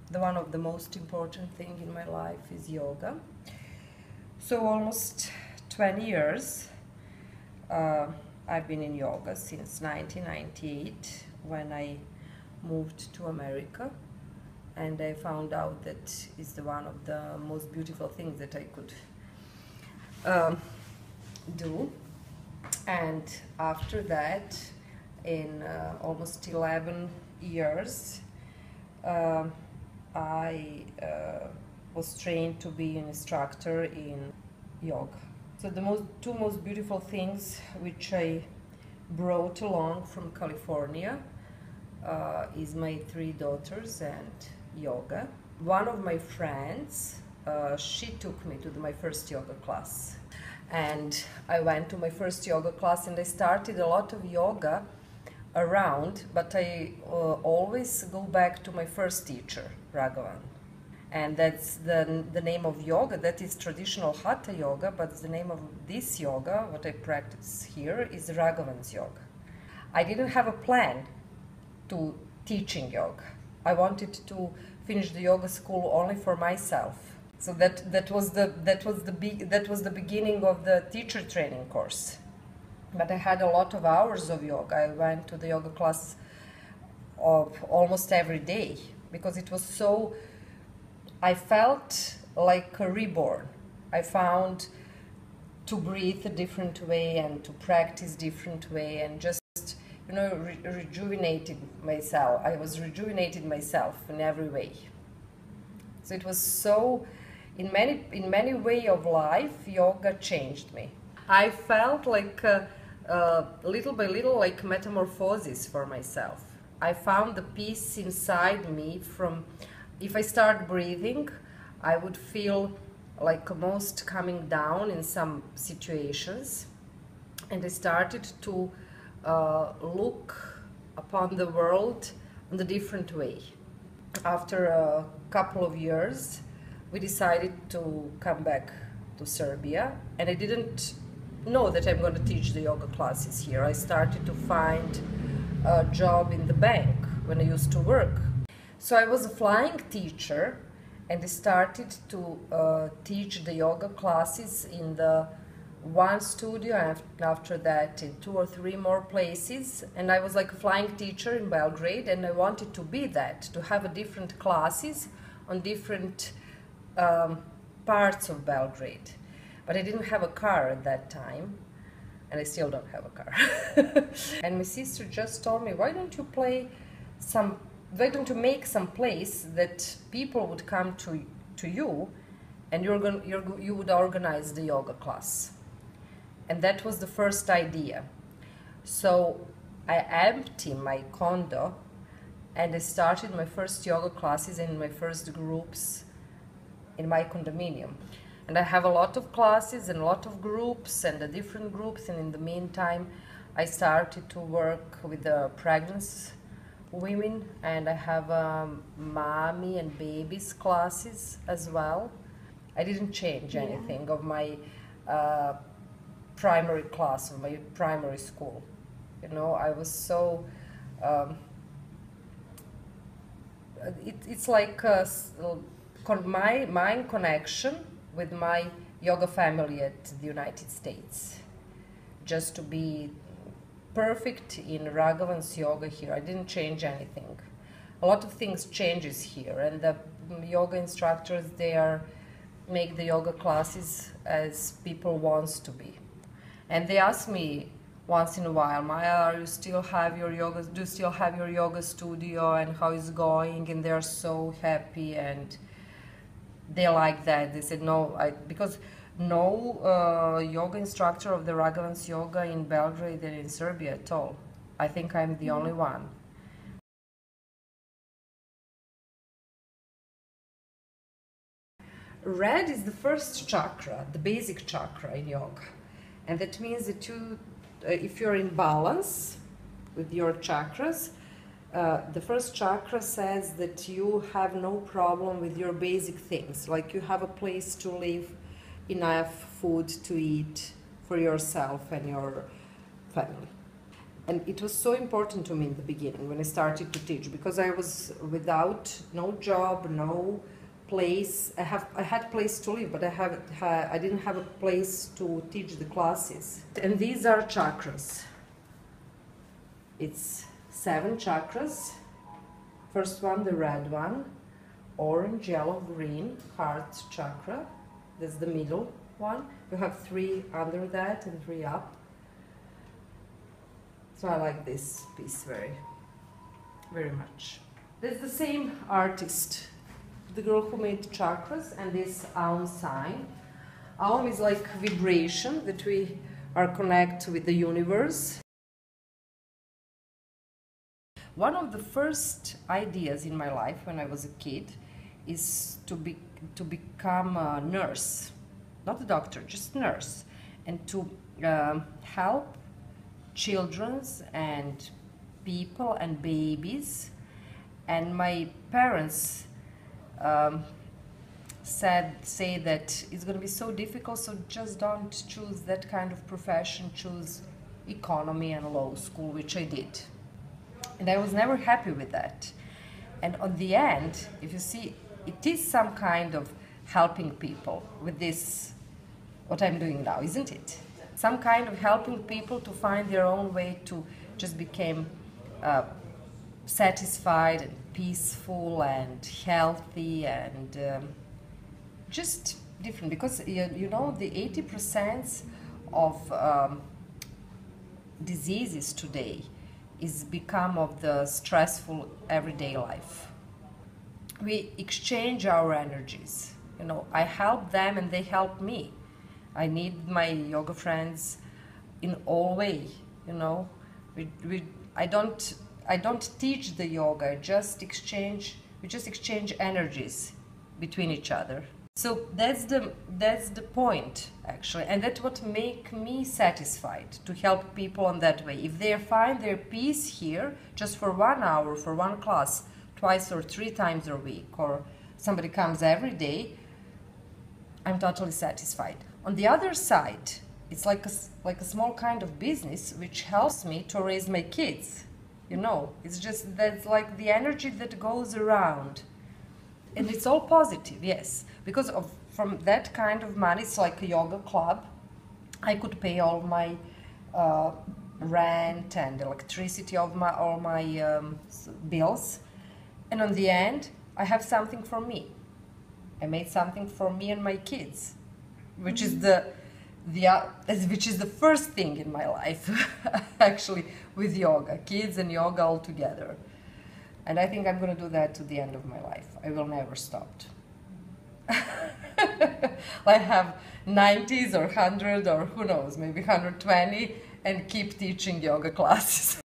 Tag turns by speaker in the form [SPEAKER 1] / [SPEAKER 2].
[SPEAKER 1] the one of the most important thing in my life is yoga. So almost 20 years I've been in yoga since 1998 when I moved to America, and I found out that it's one of the most beautiful things that I could do. And after that, in almost 11 years, I was trained to be an instructor in yoga. So the two most beautiful things which I brought along from California is my 3 daughters and yoga. One of my friends, she took me to my first yoga class. And I went to my first yoga class and I started a lot of yoga around, but I always go back to my first teacher, Raghavan. And that's the name of yoga. That is traditional Hatha yoga, but the name of this yoga, what I practice here, is Raghavan's yoga. I didn't have a plan to teaching yoga. I wanted to finish the yoga school only for myself. So that was the beginning of the teacher training course. But I had a lot of hours of yoga. I went to the yoga class of almost every day because it was so. I felt like a reborn. I found to breathe a different way and to practice different way and just rejuvenated myself. I was rejuvenated myself in every way. So it was so. In many way of life, yoga changed me. I felt like little by little like metamorphosis for myself. I found the peace inside me from, if I start breathing, I would feel like almost coming down in some situations. And I started to look upon the world in a different way. After a couple of years, we decided to come back to Serbia, and I didn't know that I'm going to teach the yoga classes here. I started to find a job in the bank when I used to work. So I was a flying teacher, and I started to teach the yoga classes in the one studio, and after that in 2 or 3 more places. And I was like a flying teacher in Belgrade, and I wanted to be that, to have a different classes on different parts of Belgrade. But I didn't have a car at that time, and I still don't have a car. And my sister just told me, why don't you make some place that people would come to you, and you would organize the yoga class. And that was the first idea. So I emptied my condo and I started my first yoga classes and my first groups in my condominium. And I have a lot of classes and a lot of groups and the different groups, and in the meantime I started to work with the pregnant women, and I have mommy and babies classes as well. I didn't change anything of my primary class, of my primary school. I was so it's like my mind connection with my yoga family at the United States, just to be perfect in Raghavan's yoga here. I didn't change anything. A lot of things changes here, and the yoga instructors, they make the yoga classes as people wants to be. And they ask me once in a while, Maya, do you still have your yoga studio, and how is it going? And they're so happy and they like that. They said because no yoga instructor of the Raghavan's yoga in Belgrade and in Serbia at all. I think I'm the only one. Red is the first chakra, the basic chakra in yoga. And that means that if you're in balance with your chakras, the first chakra says that you have no problem with your basic things, like you have a place to live, enough food to eat for yourself and your family. And it was so important to me in the beginning when I started to teach, because I was without no job, no place. I had place to live, but I didn't have a place to teach the classes. And these are chakras. It's 7 chakras. First one, the red one, orange, yellow, green, heart chakra. That's the middle one. You have 3 under that and 3 up. So I like this piece very, very much. There's the same artist, the girl who made chakras, and this Aum sign. Aum is like vibration, that we are connected with the universe. One of the first ideas in my life when I was a kid is to become a nurse, not a doctor, just nurse, and to help children and people and babies. And my parents say that it's going to be so difficult, so just don't choose that kind of profession, choose economy and law school, which I did. And I was never happy with that. And on the end, if you see, it is some kind of helping people with this, what I'm doing now, isn't it? Some kind of helping people to find their own way to just become satisfied and peaceful and healthy and just different. Because you know, the 80% of diseases today is become of the stressful everyday life. We exchange our energies. You know, I help them and they help me. I need my yoga friends in all way, you know. I don't teach the yoga, we just exchange energies between each other. So that's the point, actually, and that's what makes me satisfied, to help people on that way. If they find their peace here, just for 1 hour, for 1 class, twice or 3 times a week, or somebody comes every day, I'm totally satisfied. On the other side, it's like a small kind of business which helps me to raise my kids. You know, it's just that's like the energy that goes around. And it's all positive, yes. Because from that kind of money, it's like a yoga club. I could pay all my rent and electricity, all my bills. And on the end, I have something for me. I made something for me and my kids, which is which is the first thing in my life, actually, with yoga, kids and yoga all together. And I think I'm going to do that to the end of my life. I will never stop. I have 90s or 100 or who knows, maybe 120, and keep teaching yoga classes.